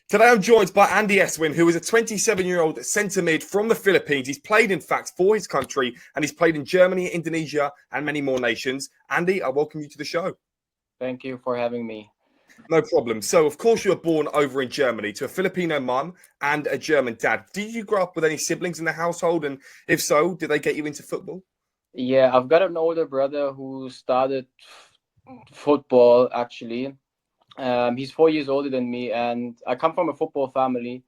Today I'm joined by Andreas Esswein, who is a 27-year-old centre mid from the Philippines. He's played, in fact, for his country, and he's played in Germany, Indonesia, and many more nations. Andy, I welcome you to the show. Thank you for having me. No problem. So, of course, you were born over in Germany to a Filipino mum and a German dad. Did you grow up with any siblings in the household? And if so, did they get you into football? Yeah, I've got an older brother who started football actually. He's 4 years older than me, and I come from a football family.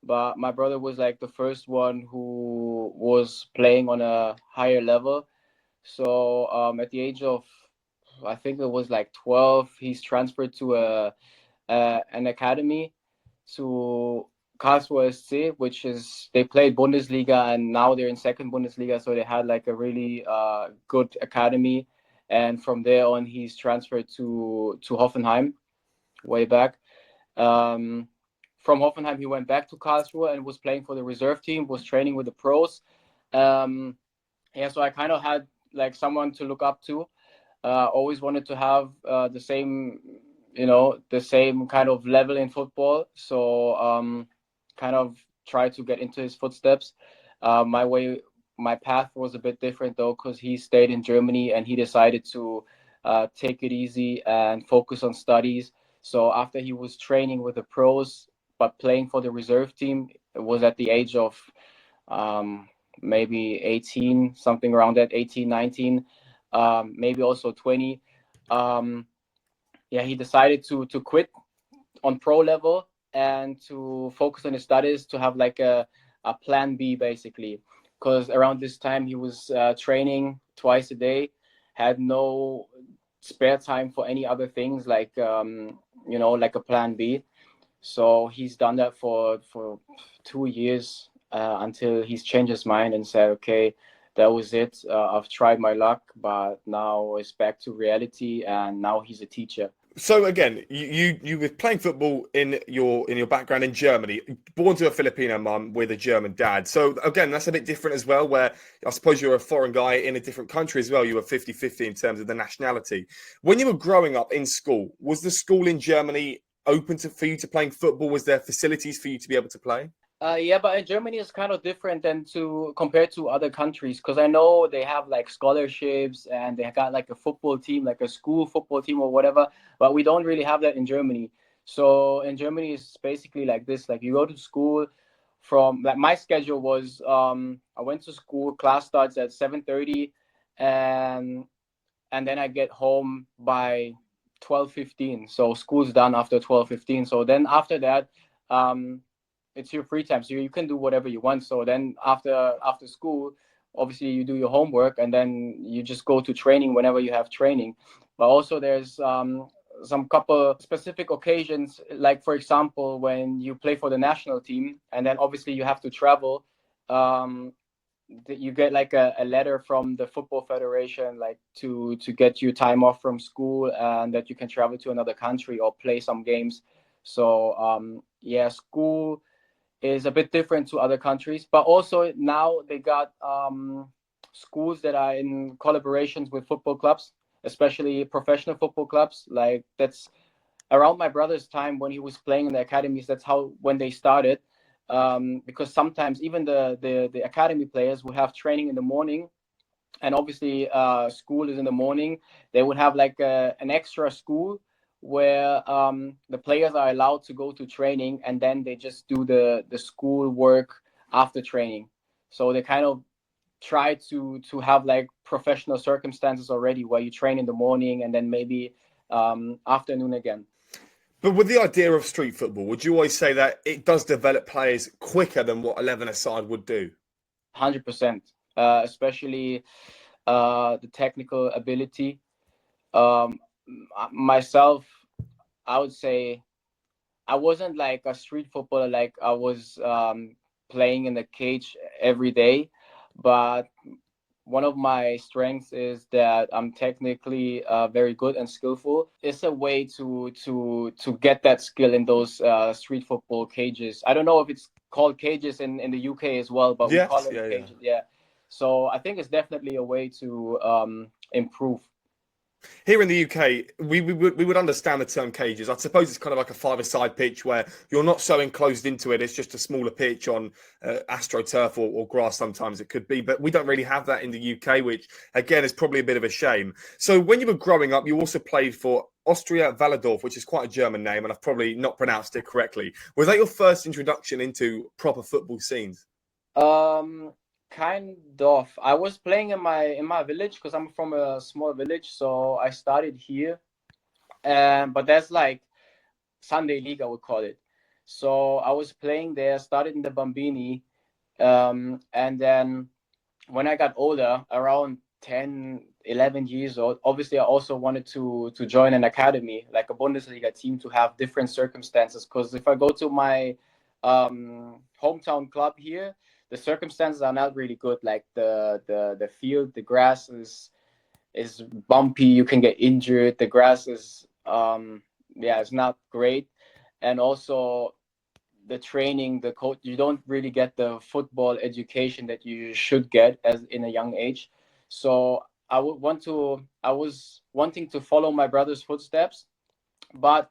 But my brother was like the first one who was playing on a higher level. So at the age of, I think it was like 12, he's transferred to an academy to Karlsruhe SC, which is they played Bundesliga and now they're in second Bundesliga. So they had like a really good academy, and from there on he's transferred to Hoffenheim way back. From Hoffenheim he went back to Karlsruhe and was playing for the reserve team, was training with the pros. So I kind of had like someone to look up to. Always wanted to have the same kind of level in football. So kind of tried to get into his footsteps. My path was a bit different though, because he stayed in Germany and he decided to take it easy and focus on studies. So after he was training with the pros, but playing for the reserve team, it was at the age of maybe 18, something around that, 18, 19, maybe also 20. He decided to quit on pro level and to focus on his studies, to have like a plan B basically. Because around this time he was training twice a day, had no spare time for any other things like like a plan B. So he's done that for 2 years until he's changed his mind and said, okay, that was it. I've tried my luck, but now it's back to reality, and now he's a teacher. So again, you were playing football in your background in Germany, born to a Filipino mum with a German dad. So again, that's a bit different as well, where I suppose you're a foreign guy in a different country as well. You were 50-50 in terms of the nationality. When you were growing up in school, was the school in Germany open for you to playing football? Was there facilities for you to be able to play? But in Germany it's kind of different than compared to other countries, because I know they have like scholarships and they got like a football team, like a school football team or whatever, but we don't really have that in Germany. So in Germany it's basically like this, like you go to school from, like my schedule was, I went to school, class starts at 7:30, and then I get home by 12:15. So school's done after 12:15. So then after that, it's your free time, so you can do whatever you want. So then after school, obviously you do your homework and then you just go to training whenever you have training. But also there's some couple specific occasions, like for example when you play for the national team and then obviously you have to travel. You get like a letter from the football federation, like to get you time off from school and that you can travel to another country or play some games. So school is a bit different to other countries, but also now they got schools that are in collaborations with football clubs, especially professional football clubs. Like that's around my brother's time when he was playing in the academies. That's how when they started, because sometimes even the academy players would have training in the morning, and obviously school is in the morning. They would have like an extra school where the players are allowed to go to training and then they just do the school work after training. So they kind of try to have like professional circumstances already, where you train in the morning and then maybe afternoon again. But with the idea of street football, would you always say that it does develop players quicker than what 11-a-side would do? 100%, especially the technical ability. Myself, I would say I wasn't like a street footballer, like I was playing in the cage every day, but one of my strengths is that I'm technically very good and skillful. It's a way to get that skill in those street football cages. I don't know if it's called cages in the UK as well, but we call Yes, them yeah. cages. Yeah. So I think it's definitely a way to improve. Here in the UK, we would understand the term cages. I suppose it's kind of like a five-a-side pitch where you're not so enclosed into it. It's just a smaller pitch on astroturf or grass. Sometimes it could be, but we don't really have that in the UK, which again is probably a bit of a shame. So when you were growing up, you also played for Austria Walldorf, which is quite a German name, and I've probably not pronounced it correctly. Was that your first introduction into proper football scenes? Um, kind of. I was playing in my village because I'm from a small village, so I started here. But that's like Sunday league, I would call it. So I was playing there, started in the Bambini, and then when I got older, around 10, 11 years old, obviously I also wanted to join an academy, like a Bundesliga team, to have different circumstances. Because if I go to my hometown club here, the circumstances are not really good. Like the field, the grass is bumpy. You can get injured. The grass is yeah, it's not great, and also the training, the coach, you don't really get the football education that you should get as in a young age. So I was wanting to follow my brother's footsteps, but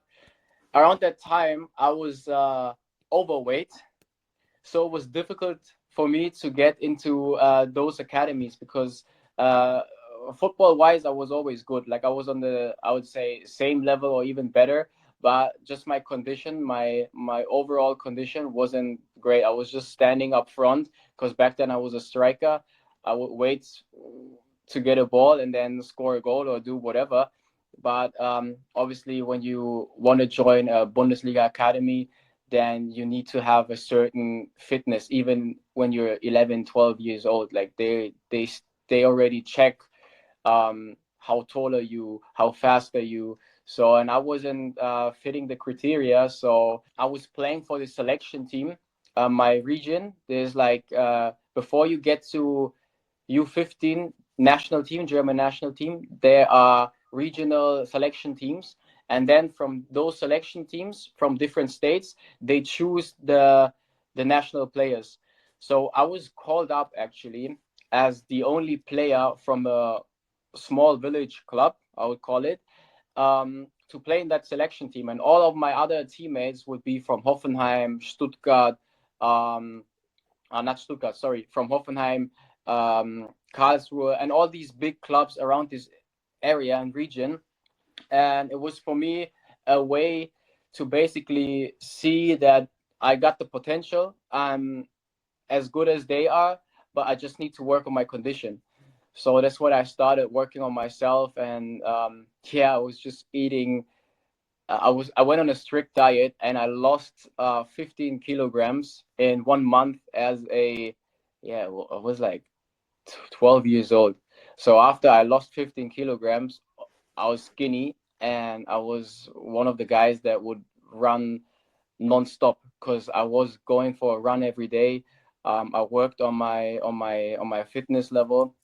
around that time I was overweight, so it was difficult for me to get into those academies because uh, football wise I was always good. Like I was on the, I would say, same level or even better, but just my condition, my overall condition wasn't great. I was just standing up front because back then I was a striker. I would wait to get a ball and then score a goal or do whatever. But obviously when you want to join a Bundesliga academy, then you need to have a certain fitness even when you're 11, 12 years old. Like they already check how tall are you, how fast are you. So, and I wasn't fitting the criteria, so I was playing for the selection team. My region, there's like before you get to U15 national team, German national team, there are regional selection teams. And then from those selection teams from different states, they choose the national players. So I was called up actually as the only player from a small village club, I would call it, to play in that selection team. And all of my other teammates would be from Hoffenheim, Stuttgart, not Stuttgart, sorry, from Hoffenheim, Karlsruhe, and all these big clubs around this area and region. And it was for me a way to basically see that I got the potential. I'm as good as they are, but I just need to work on my condition. So that's what I started working on myself. And yeah, I was just eating. I went on a strict diet and I lost 15 kilograms in 1 month as a, yeah, well, I was like 12 years old. So after I lost 15 kilograms, I was skinny and I was one of the guys that would run non-stop because I was going for a run every day. I worked on my fitness level,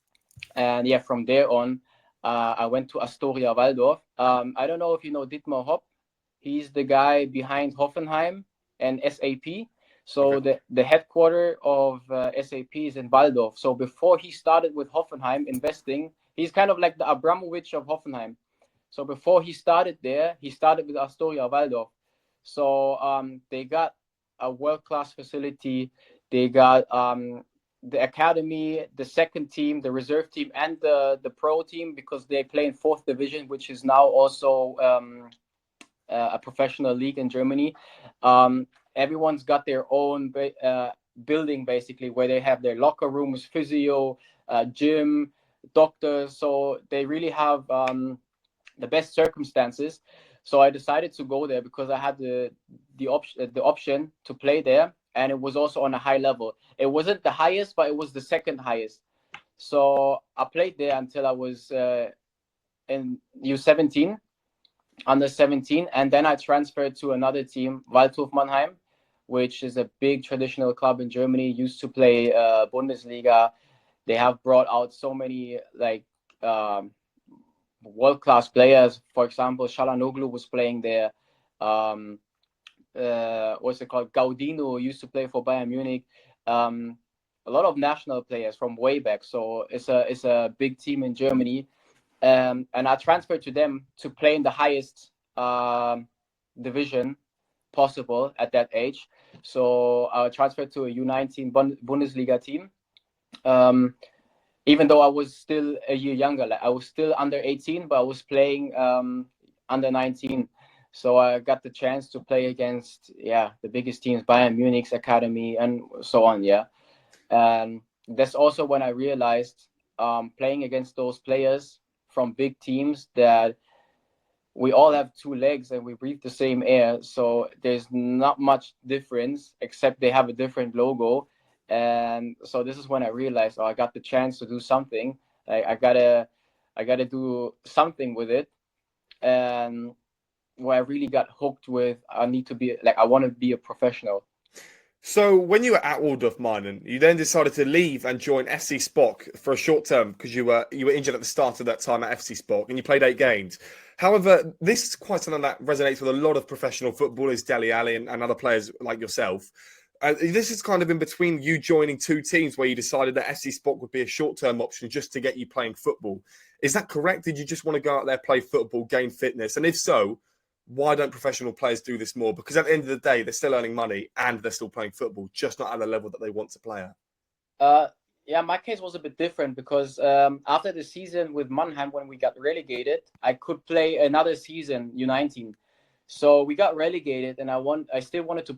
and yeah, from there on, I went to Astoria Waldorf. I don't know if you know Dietmar Hopp. He's the guy behind Hoffenheim and SAP. So Okay. the headquarter of SAP is in Waldorf. So before he started with Hoffenheim investing, he's kind of like the Abramovich of Hoffenheim. So before he started there, he started with Astoria Waldorf. So they got a world-class facility. They got the academy, the second team, the reserve team, and the pro team because they play in fourth division, which is now also a professional league in Germany. Everyone's got their own building basically where they have their locker rooms, physio, gym, doctors. So they really have the best circumstances. So I decided to go there because I had the option to play there, and it was also on a high level. It wasn't the highest, but it was the second highest. So I played there until I was in U17, under 17, and then I transferred to another team, Waldhof Mannheim, which is a big traditional club in Germany. Used to play Bundesliga. They have brought out so many like world-class players. For example, Shalanoglu was playing there. Um, what's it called? Gaudino used to play for Bayern Munich. A lot of national players from way back. So it's a big team in Germany. And I transferred to them to play in the highest division possible at that age. So I transferred to a U19 Bundesliga team. Even though I was still a year younger, like I was still under 18, but I was playing under 19. So I got the chance to play against the biggest teams, Bayern Munich's academy, and so on. Yeah, and that's also when I realized playing against those players from big teams that we all have two legs and we breathe the same air. So there's not much difference except they have a different logo. And so this is when I realized, I got the chance to do something. I gotta do something with it. And where I really got hooked with, I want to be a professional. So when you were at Waldorf Minen, you then decided to leave and join FC Spock for a short term because you were injured at the start of that time at FC Spock and you played 8 games. However, this is quite something that resonates with a lot of professional footballers, Dele Alli and other players like yourself. This is kind of in between you joining two teams where you decided that FC Spock would be a short-term option just to get you playing football. Is that correct? Did you just want to go out there, play football, gain fitness? And if so, why don't professional players do this more? Because at the end of the day, they're still earning money and they're still playing football, just not at the level that they want to play at. My case was a bit different because after the season with Mannheim, when we got relegated, I could play another season, U19. So we got relegated, and I still wanted to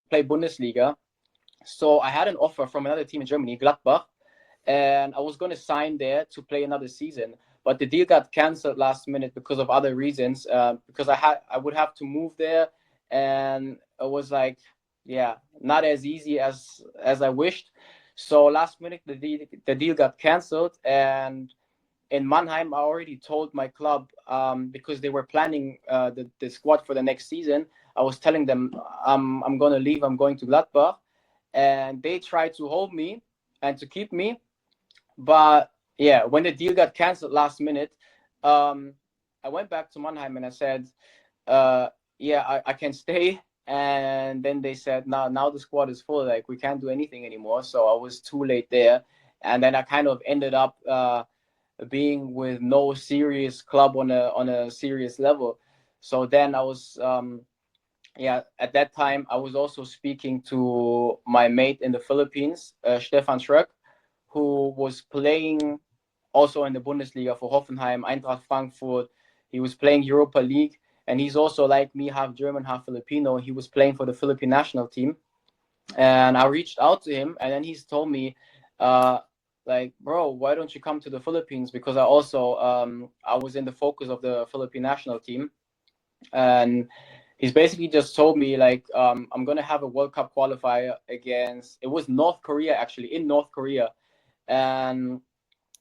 play Bundesliga. So I had an offer from another team in Germany, Gladbach, and I was going to sign there to play another season. But the deal got cancelled last minute because of other reasons. Because I would have to move there, and it was like, not as easy as I wished. So last minute the deal got cancelled, and in Mannheim I already told my club because they were planning the squad for the next season. I was telling them I'm going to leave. I'm going to Gladbach, and they tried to hold me and to keep me. But when the deal got cancelled last minute, I went back to Mannheim and I said, I can stay. And then they said, now the squad is full. Like, we can't do anything anymore. So I was too late there. And then I kind of ended up being with no serious club on a serious level. So then I was, at that time, I was also speaking to my mate in the Philippines, Stefan Schröck, who was playing also in the Bundesliga for Hoffenheim, Eintracht Frankfurt. He was playing Europa League, and he's also like me, half German, half Filipino. He was playing for the Philippine national team. And I reached out to him, and then he's told me, bro, why don't you come to the Philippines? Because I also, I was in the focus of the Philippine national team. And he's basically just told me, I'm going to have a World Cup qualifier against, it was North Korea, actually, in North Korea. And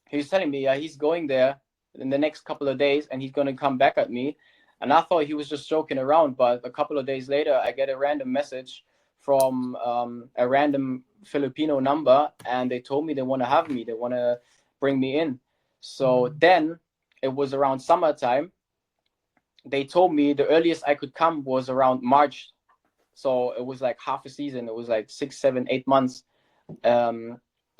he's telling me he's going there in the next couple of days and he's going to come back at me. And I thought he was just joking around, but a couple of days later I get a random message from a random Filipino number, and they told me they want to have me, they want to bring me in. So then it was around summertime. They told me the earliest I could come was around March. So it was like half a season. It was like 6, 7, 8 months.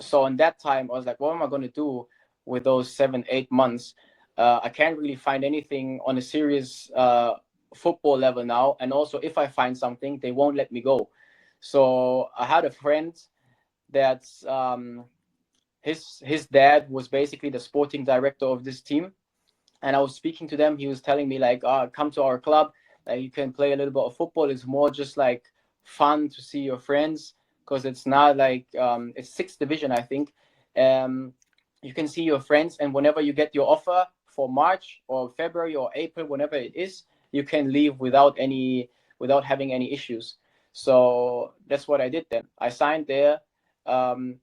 So in that time, I was like, what am I going to do with those 7, 8 months? I can't really find anything on a serious football level now. And also, if I find something, they won't let me go. So I had a friend that's his dad was basically the sporting director of this team. And I was speaking to them. He was telling me, come to our club. You can play a little bit of football. It's more just like fun to see your friends, because it's not like it's 6th division, I think. You can see your friends, and whenever you get your offer for March or February or April, whenever it is, you can leave without having any issues. So that's what I did then. I signed there,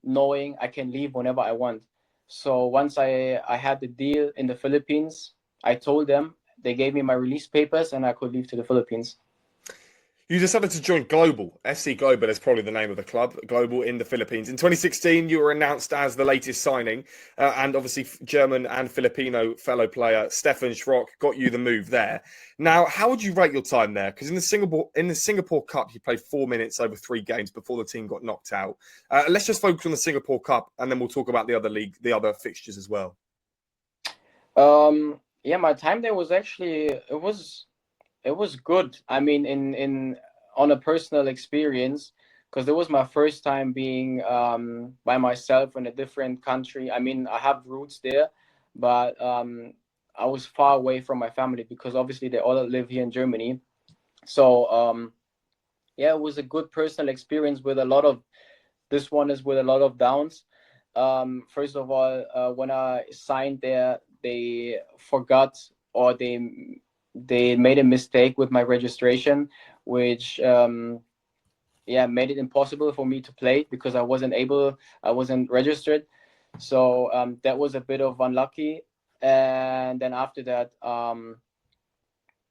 knowing I can leave whenever I want. So once I had the deal in the Philippines, I told them, they gave me my release papers, and I could leave to the Philippines. You decided to join Global. FC Global is probably the name of the club, Global in the Philippines. In 2016, you were announced as the latest signing, and obviously German and Filipino fellow player Stefan Schröck got you the move there. Now, how would you rate your time there? Because in the Singapore Cup, you played 4 minutes over 3 games before the team got knocked out. Let's just focus on the Singapore Cup, and then we'll talk about the other league, the other fixtures as well. Yeah, my time there was actually it was good. I mean, in on a personal experience, because it was my first time being by myself in a different country. I mean, I have roots there, but I was far away from my family because obviously they all live here in Germany. So yeah, it was a good personal experience with a lot of this one is with a lot of downs. First of all, when I signed there, they forgot or they made a mistake with my registration, which yeah made it impossible for me to play because I wasn't registered. So that was a bit of unlucky. And then after that,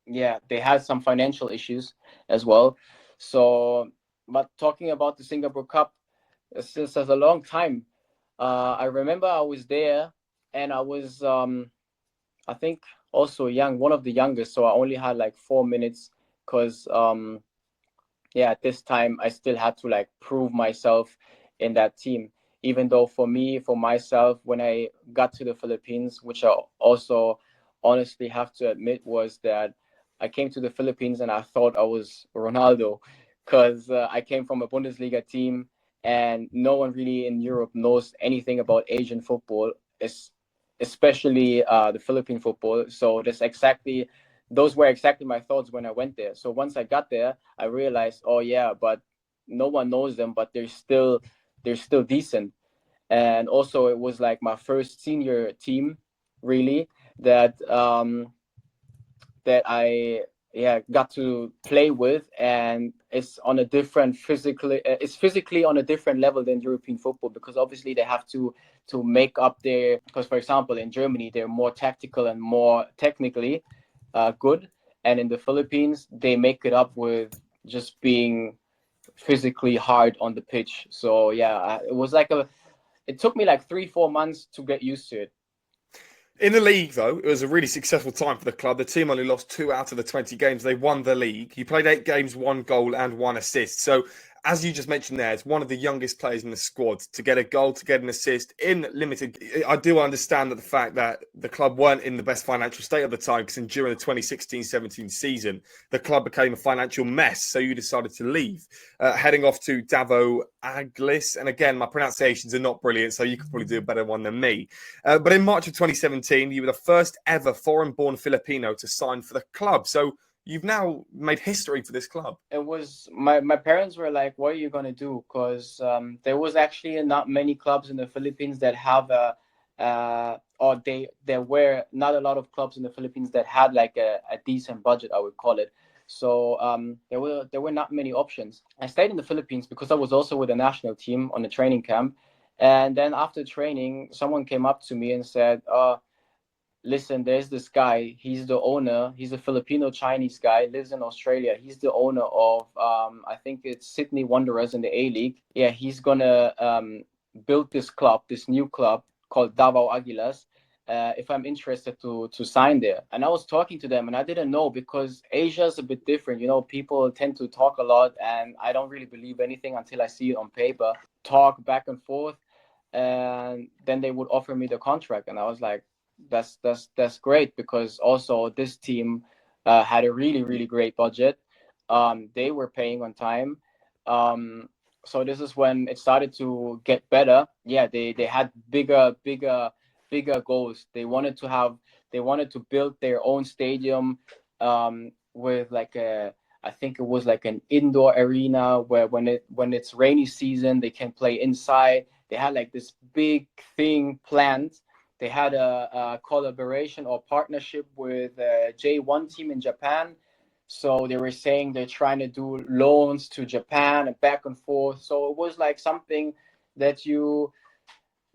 yeah, they had some financial issues as well. So, but talking about the Singapore Cup, since a long time. I remember I was there, and I was, I think, also young, one of the youngest. So I only had like 4 minutes, because, yeah, at this time I still had to like prove myself in that team. Even though for me, for myself, when I got to the Philippines, which I also honestly have to admit was that I came to the Philippines and I thought I was Ronaldo, because I came from a Bundesliga team and no one really in Europe knows anything about Asian football, especially the Philippine football. So those were exactly my thoughts when I went there. So once I got there, I realized, oh yeah, but no one knows them, but they're still decent. And also, it was like my first senior team, really, that that I yeah got to play with, and it's on a different it's physically on a different level than European football, because obviously they have to make up their, because for example in Germany they're more tactical and more technically good, and in the Philippines they make it up with just being physically hard on the pitch. So yeah, it took me like 3-4 months to get used to it. In the league, though, it was a really successful time for the club. The team only lost 2 out of the 20 games. They won the league. He played 8 games, 1 goal and 1 assist. So, as you just mentioned there, it's one of the youngest players in the squad to get a goal, to get an assist in limited. I do understand that the fact that the club weren't in the best financial state at the time, because during the 2016-17 season, the club became a financial mess. So you decided to leave, heading off to Davao Aglis. And again, my pronunciations are not brilliant, so you could probably do a better one than me. But in March of 2017, you were the first ever foreign-born Filipino to sign for the club. So you've now made history for this club. It was my parents were like, "What are you gonna do?" Because there was actually not many clubs in the Philippines that have or there were not a lot of clubs in the Philippines that had like a decent budget, I would call it. So there were not many options. I stayed in the Philippines because I was also with the national team on the training camp, and then after training, someone came up to me and said, listen, there's this guy. He's the owner. He's a Filipino Chinese guy, lives in Australia. He's the owner of, I think it's Sydney Wanderers in the A League. Yeah, he's gonna build this club, this new club called Davao Aguilas. If I'm interested to sign there, and I was talking to them, and I didn't know, because Asia's a bit different. You know, people tend to talk a lot, and I don't really believe anything until I see it on paper. Talk back and forth, and then they would offer me the contract, and I was like, that's great, because also this team had a really great budget. They were paying on time. So this is when it started to get better. Yeah, they had bigger goals. They wanted to build their own stadium, with like a, I think it was like an indoor arena where when it's rainy season they can play inside. They had like this big thing planned. They had a collaboration or partnership with a J1 team in Japan. So they were saying they're trying to do loans to Japan and back and forth. So it was like something that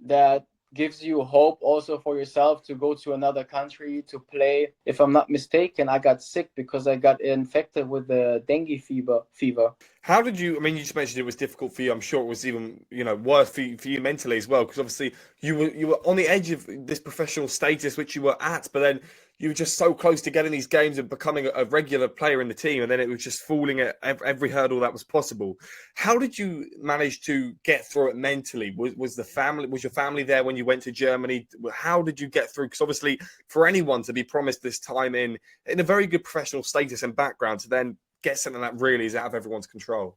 that gives you hope also for yourself to go to another country to play. If I'm not mistaken, I got sick because I got infected with the dengue fever. How did you? I mean, you just mentioned it was difficult for you. I'm sure it was even, worse for you mentally as well, because obviously you were on the edge of this professional status which you were at, but then you were just so close to getting these games and becoming a regular player in the team, and then it was just falling at every hurdle that was possible. How did you manage to get through it mentally? Was your family there when you went to Germany? How did you get through? Because obviously, for anyone to be promised this time in a very good professional status and background, to then get something that really is out of everyone's control.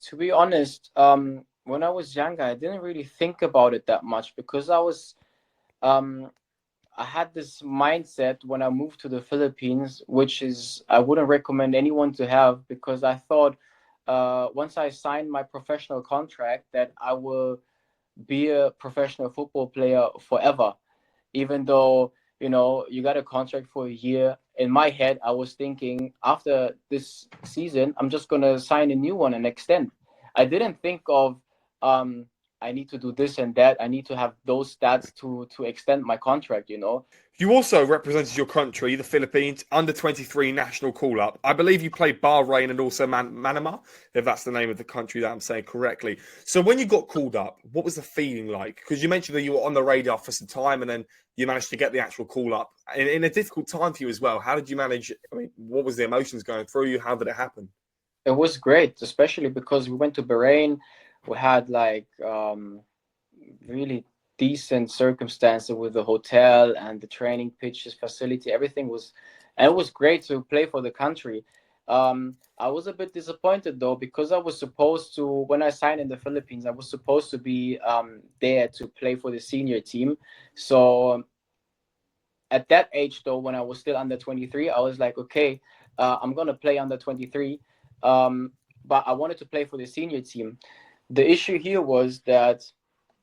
To be honest, when I was younger, I didn't really think about it that much because um, I had this mindset when I moved to the Philippines, which is I wouldn't recommend anyone to have, because I thought once I signed my professional contract that I will be a professional football player forever, even though you got a contract for a year. In my head, I was thinking after this season I'm just going to sign a new one and extend. I didn't think of I need to do this and that, I need to have those stats to extend my contract. You also represented your country, the Philippines, under 23 national call-up. I believe you played Bahrain and also Manama, if that's the name of the country that I'm saying correctly. So when you got called up, what was the feeling like? Because you mentioned that you were on the radar for some time and then you managed to get the actual call-up. In a difficult time for you as well, how did you manage? I mean, what was the emotions going through you? How did it happen? It was great, especially because we went to Bahrain. We had like really decent circumstances with the hotel and the training pitches facility. Everything was, and it was great to play for the country. I was a bit disappointed though, because I was supposed to, when I signed in the Philippines, I was supposed to be there to play for the senior team. So at that age though, when I was still under 23, I was like, okay, I'm gonna play under 23, but I wanted to play for the senior team. The issue here was that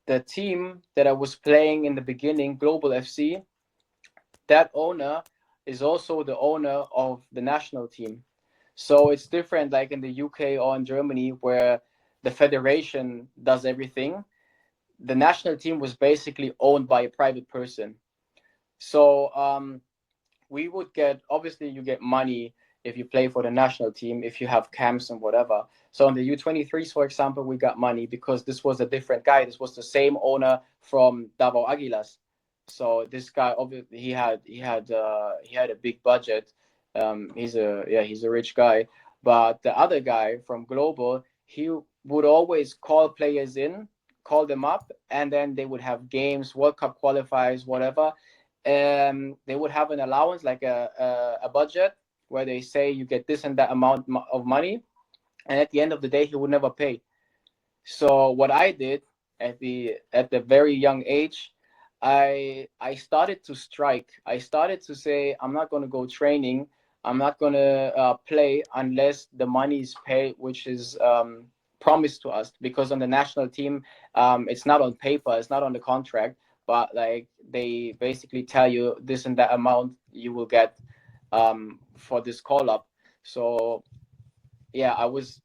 the team that I was playing in the beginning, Global FC, that owner is also the owner of the national team. So it's different like in the UK or in Germany, where the federation does everything. The national team was basically owned by a private person. So we would get, obviously you get money if you play for the national team, if you have camps and whatever. So in the U23s, for example, we got money because this was a different guy. This was the same owner from Davao Aguilas. So this guy, obviously, he had a big budget. He's a rich guy. But the other guy from Global, he would always call players in, call them up, and then they would have games, World Cup qualifiers, whatever. They would have an allowance, like a budget, where they say you get this and that amount of money, and at the end of the day, he would never pay. So what I did at the very young age, I started to strike. I started to say I'm not going to go training. I'm not going to play unless the money is paid, which is promised to us. Because on the national team, it's not on paper, it's not on the contract, but like they basically tell you this and that amount you will get for this call up. So yeah, I was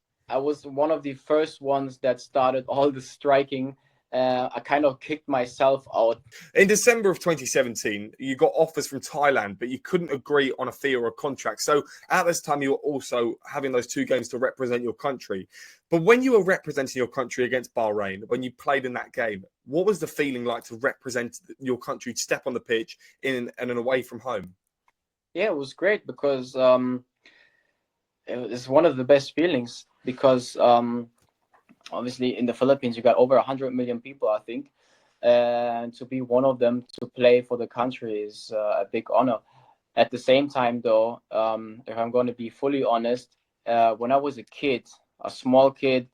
one of the first ones that started all the striking. I kind of kicked myself out. In December of 2017, you got offers from Thailand, but you couldn't agree on a fee or a contract. So at this time, you were also having those two games to represent your country. But when you were representing your country against Bahrain, when you played in that game, what was the feeling like to represent your country, step on the pitch in and away from home? Yeah, it was great because it's one of the best feelings, because obviously in the Philippines you got over 100 million people, I think, and to be one of them to play for the country is a big honor. At the same time, though, if I'm going to be fully honest, when I was a kid, a small kid,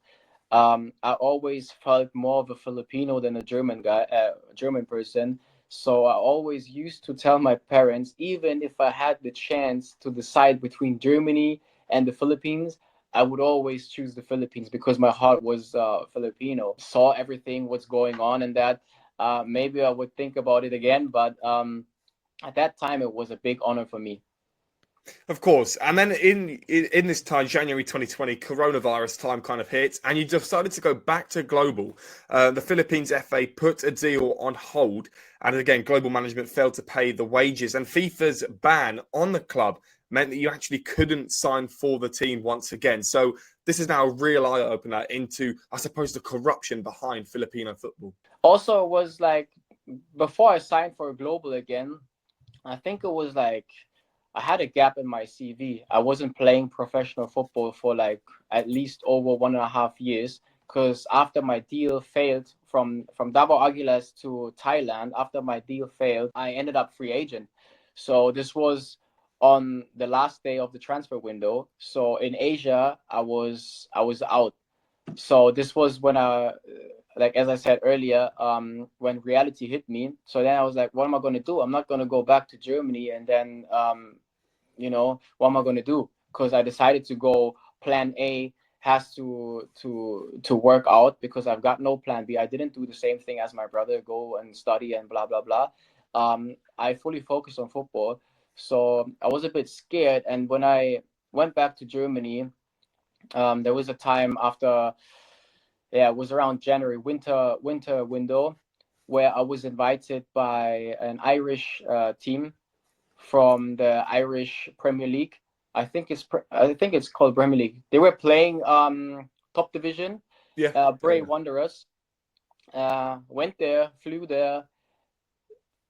I always felt more of a Filipino than a German guy, a German person. So I always used to tell my parents, even if I had the chance to decide between Germany and the Philippines, I would always choose the Philippines because my heart was Filipino. Saw everything what's going on, and that maybe I would think about it again. But at that time, it was a big honor for me. Of course. And then in this time, January 2020, coronavirus time kind of hit, and you decided to go back to global. The Philippines FA put a deal on hold. And again, global management failed to pay the wages. And FIFA's ban on the club meant that you actually couldn't sign for the team once again. So this is now a real eye opener into, I suppose, the corruption behind Filipino football. Also, it was like before I signed for global again, I think it was like I had a gap in my CV. I wasn't playing professional football for like at least over 1.5 years, because after my deal failed from Davao Aguilas to Thailand, after my deal failed, I ended up free agent. So this was on the last day of the transfer window. So in Asia, I was out. So this was when I, like as I said earlier, when reality hit me. So then I was like, what am I going to do? I'm not going to go back to Germany and then what am I going to do? Because I decided to go plan A has to work out, because I've got no plan B. I didn't do the same thing as my brother, go and study and blah blah blah. I fully focused on football. So I was a bit scared, and when I went back to Germany, there was a time after, yeah, it was around January, winter window, where I was invited by an Irish team from the Irish Premier League. I think it's called Premier League. They were playing top division, Yeah. Bray Wanderers. Went there, flew there,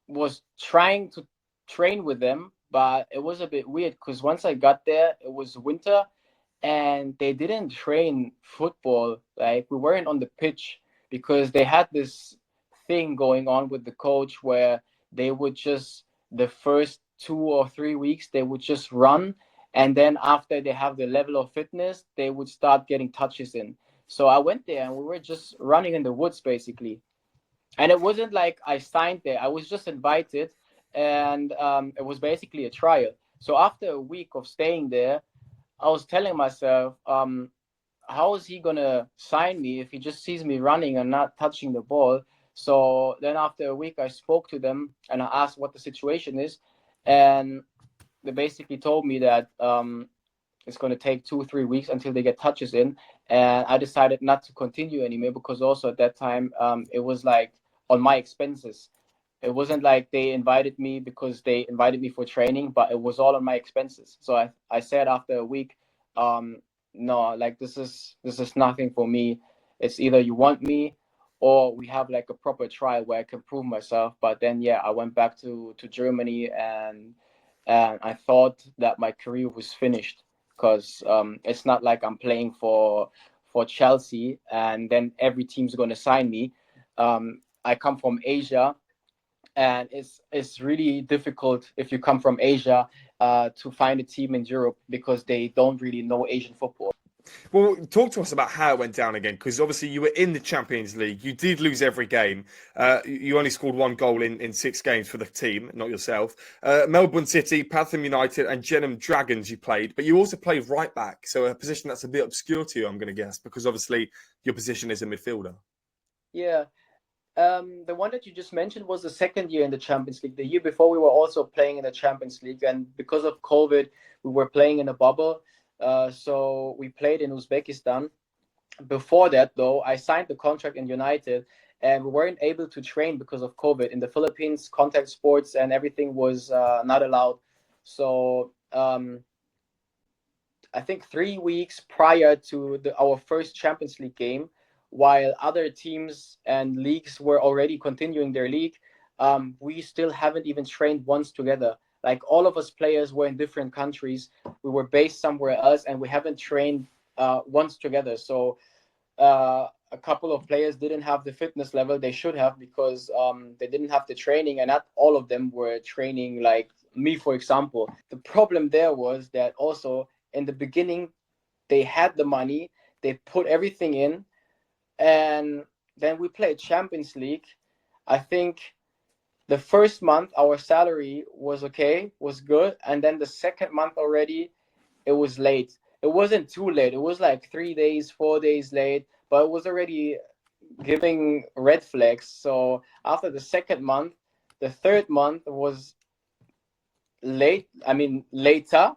was trying to train with them, but it was a bit weird because once I got there, it was winter and they didn't train football. Like, we weren't on the pitch because they had this thing going on with the coach where they would just, the first 2 or 3 weeks they would just run, and then after they have the level of fitness they would start getting touches in. So I went there and we were just running in the woods basically, and it wasn't like I signed there. I was just invited, and it was basically a trial. So after a week of staying there, I was telling myself, how is he gonna sign me if he just sees me running and not touching the ball? So then after a week, I spoke to them and I asked what the situation is, and they basically told me that it's going to take 2 or 3 weeks until they get touches in. And I decided not to continue anymore because also at that time it was like on my expenses. It wasn't like they invited me because they invited me for training, but it was all on my expenses. So I said after a week, um, no, like this is nothing for me. It's either you want me or we have like a proper trial where I can prove myself. But then yeah, I went back to Germany, and I thought that my career was finished because it's not like I'm playing for Chelsea and then every team's going to sign me. I come from Asia, and it's really difficult if you come from Asia to find a team in Europe because they don't really know Asian football. Well, talk to us about how it went down again, because obviously you were in the Champions League. You did lose every game. You only scored one goal in 6 games for the team, not yourself. Melbourne City, Pathum United, and Jenham Dragons you played, but you also played right back, so a position that's a bit obscure to you, I'm going to guess, because obviously your position is a midfielder. Yeah. The one that you just mentioned was the second year in the Champions League. The year before, we were also playing in the Champions League, and because of COVID, we were playing in a bubble. So we played in Uzbekistan. Before that, though, I signed the contract in United, and we weren't able to train because of COVID. In the Philippines, contact sports and everything was not allowed. So I think 3 weeks prior to our first Champions League game, while other teams and leagues were already continuing their league, we still haven't even trained once together. Like, all of us players were in different countries. We were based somewhere else, and we haven't trained once together. So a couple of players didn't have the fitness level they should have because they didn't have the training, and not all of them were training like me, for example. The problem there was that also in the beginning they had the money, they put everything in, and then we played Champions League. I think the first month our salary was okay, was good, and then the second month already it was late. It wasn't too late. It was like 3 days, 4 days late, but it was already giving red flags. So after the second month, the third month was late. I mean later,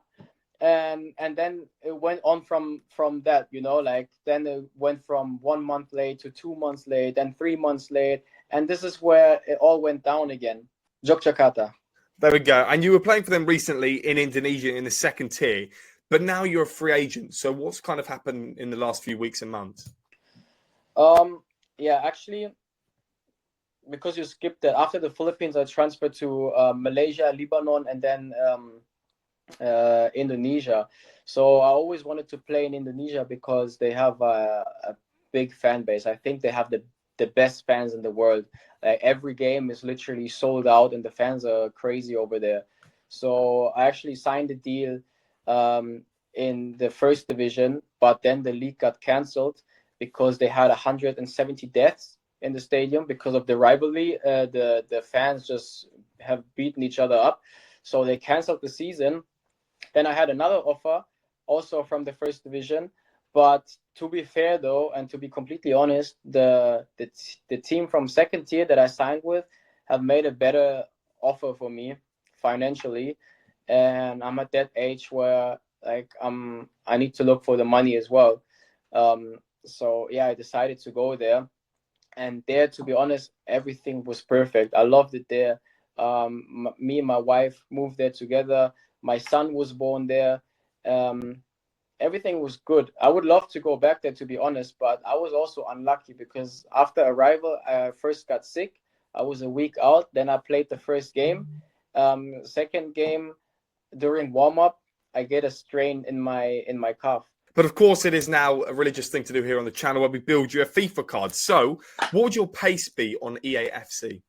and then it went on from that. Like, then it went from 1 month late to 2 months late, and 3 months late, and this is where it all went down again. Yogyakarta. There we go. And you were playing for them recently in Indonesia in the second tier, but now you're a free agent. So what's kind of happened in the last few weeks and months? Um, yeah, actually, because you skipped that, after the Philippines, I transferred to Malaysia, Lebanon, and then Indonesia. So I always wanted to play in Indonesia because they have a big fan base. I think they have the best fans in the world. Like every game is literally sold out, and the fans are crazy over there. So I actually signed a deal in the first division, but then the league got cancelled because they had 170 deaths in the stadium because of the rivalry. The fans just have beaten each other up, so they canceled the season. Then I had another offer, also from the first division. But to be fair, though, and to be completely honest, the team from second tier that I signed with have made a better offer for me financially, and I'm at that age where like I need to look for the money as well. So yeah, I decided to go there, and there, to be honest, everything was perfect. I loved it there. Me and my wife moved there together. My son was born there. Um, Everything was good. I would love to go back there, to be honest, but I was also unlucky because after arrival, I first got sick. I was a week out. Then I played the first game. Second game, during warm up, I get a strain in my calf. But of course, it is now a religious thing to do here on the channel where we build you a FIFA card. So, what would your pace be on EAFC?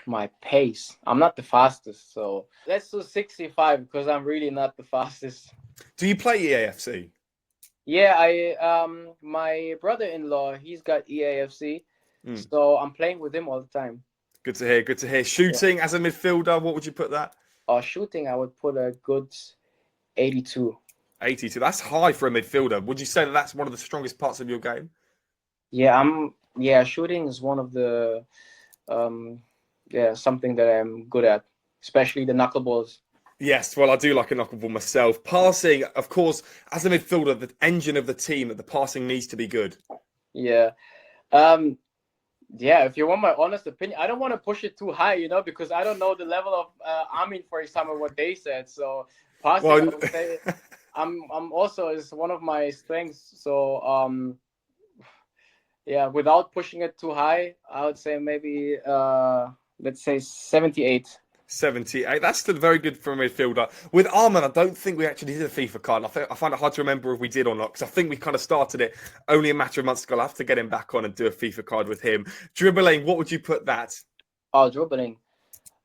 My pace. I'm not the fastest, so let's do 65 because I'm really not the fastest. Do you play EAFC? Yeah, my brother-in-law, he's got EAFC, so I'm playing with him all the time. Good to hear. Good to hear. Shooting as a midfielder, what would you put that? Shooting, I would put a good 82. 82. That's high for a midfielder. Would you say that that's one of the strongest parts of your game? Yeah, shooting is one of the something that I'm good at, especially the knuckleballs. Yes, well, I do like a knuckleball myself. Passing, of course, as a midfielder, the engine of the team, that the passing needs to be good. Yeah. If you want my honest opinion, I don't want to push it too high, because I don't know the level of Armin, for example, what they said. So passing, I would say, I'm also is one of my strengths. So without pushing it too high, I would say maybe let's say 78. 78. That's still very good for a midfielder. With Armin, I don't think we actually did a FIFA card. I find it hard to remember if we did or not, because I think we kind of started it only a matter of months ago. I'll have to get him back on and do a FIFA card with him. Dribbling, what would you put that? Oh, dribbling.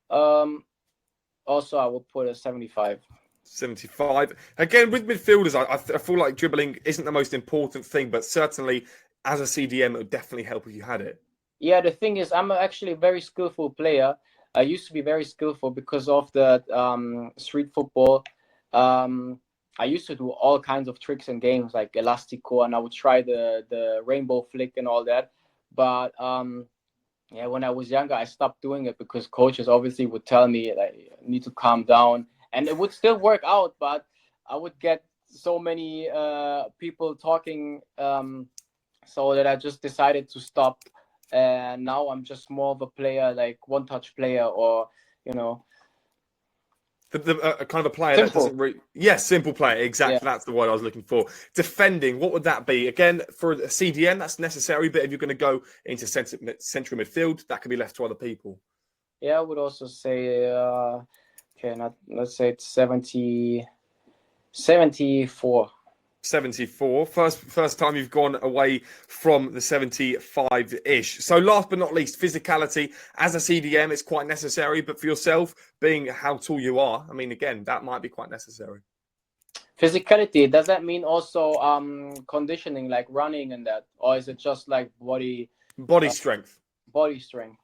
Also, I would put a 75. 75. Again, with midfielders, I feel like dribbling isn't the most important thing, but certainly as a CDM, it would definitely help if you had it. Yeah, the thing is, I'm actually a very skillful player. I used to be very skillful because of the street football. I used to do all kinds of tricks and games like Elastico, and I would try the rainbow flick and all that. But when I was younger, I stopped doing it because coaches obviously would tell me like, you need to calm down. And it would still work out, but I would get so many people talking, so that I just decided to stop. And now I'm just more of a player, like one-touch player, or the kind of a player simple. that doesn't really... Yes, simple player. Exactly. Yeah. That's the word I was looking for. Defending, what would that be? Again, for a CDM, that's necessary, but if you're going to go into central midfield, that can be left to other people. Yeah, I would also say, let's say it's 74. 74. First time you've gone away from the 75-ish. So last but not least, physicality. As a CDM, it's quite necessary, but for yourself, being how tall you are, I mean, again, that might be quite necessary. Physicality, does that mean also conditioning, like running and that? Or is it just like body strength? Body strength.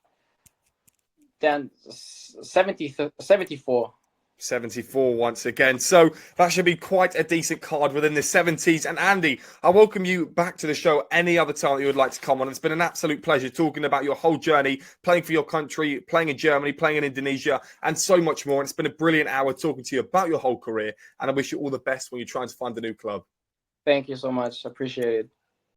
Then 74. 74 once again. So that should be quite a decent card within the 70s. And Andy, I welcome you back to the show any other time that you would like to come on. It's been an absolute pleasure talking about your whole journey, playing for your country, playing in Germany, playing in Indonesia, and so much more. And it's been a brilliant hour talking to you about your whole career. And I wish you all the best when you're trying to find a new club. Thank you so much. Appreciate it.